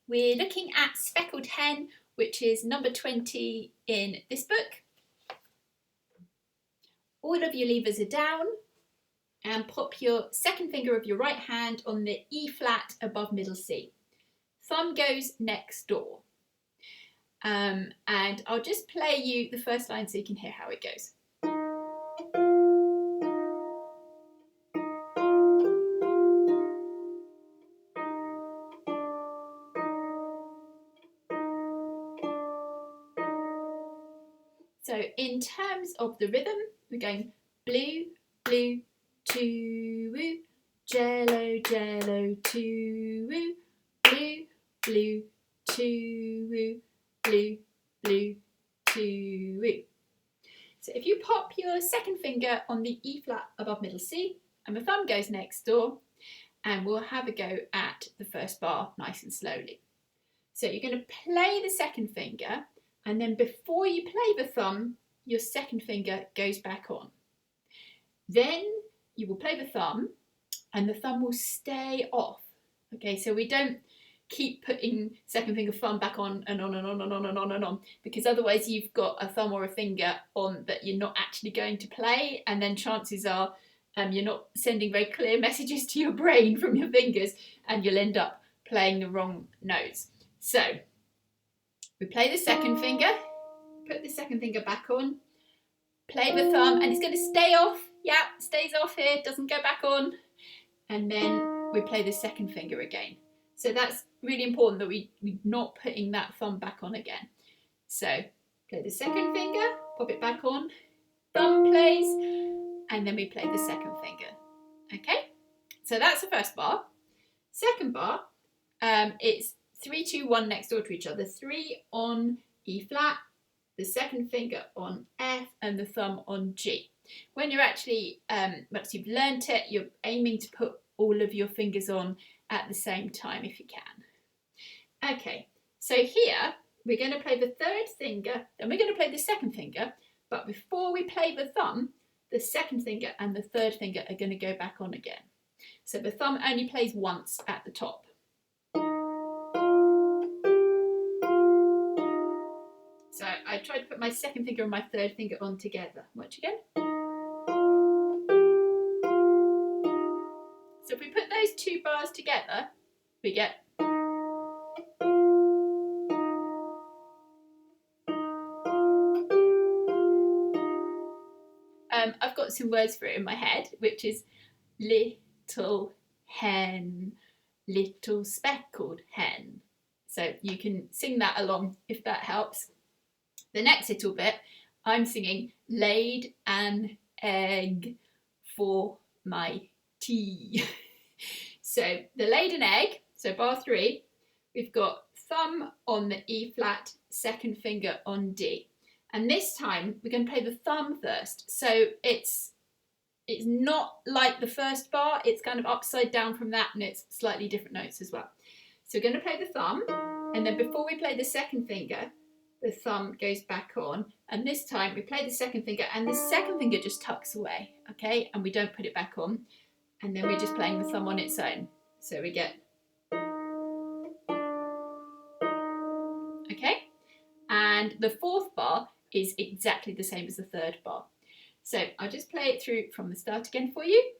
We're looking at Speckled Hen, which is number 20 in this book. All of your levers are down, and pop your second finger of your right hand on the E flat above middle C. Thumb goes next door. And I'll just play you the first line so you can hear how it goes. So in terms of the rhythm, we're going blue, blue, two, woo, jello, jello, two, woo, blue, blue, two, woo, blue, blue, two, woo. So if you pop your second finger on the E flat above middle C, and the thumb goes next door, and we'll have a go at the first bar nice and slowly. So you're going to play the second finger, and then before you play the thumb, your second finger goes back on. Then you will play the thumb, and the thumb will stay off. Okay, so we don't keep putting second finger thumb back on and on and on and on and on and on, because otherwise you've got a thumb or a finger on that you're not actually going to play, and then chances are you're not sending very clear messages to your brain from your fingers, and you'll end up playing the wrong notes. So we play the second finger, put the second finger back on, play the thumb, and it's going to stay off. Yeah, stays off here, doesn't go back on. And then we play the second finger again. So that's really important that we're not putting that thumb back on again. So play the second finger, pop it back on, thumb plays, and then we play the second finger. Okay, so that's the first bar. Second bar, it's 3, 2, 1 next door to each other. 3 on E flat, the second finger on F, and the thumb on G. When you're actually, once you've learnt it, you're aiming to put all of your fingers on at the same time if you can. Okay, so here we're going to play the third finger, then we're going to play the second finger, but before we play the thumb, the second finger and the third finger are going to go back on again. So the thumb only plays once at the top. So I tried to put my second finger and my third finger on together. Watch again. So if we put those two bars together, we get. I've got some words for it in my head, which is little hen, little speckled hen. So you can sing that along if that helps. The next little bit, I'm singing laid an egg for my tea. So the laid an egg, so bar 3, we've got thumb on the E flat, second finger on D. And this time we're going to play the thumb first. So it's not like the first bar, it's kind of upside down from that, and it's slightly different notes as well. So we're going to play the thumb, and then before we play the second finger, the thumb goes back on, and this time we play the second finger, and the second finger just tucks away, okay, and we don't put it back on, and then we're just playing the thumb on its own. So we get, okay, and the fourth bar is exactly the same as the third bar. So I'll just play it through from the start again for you.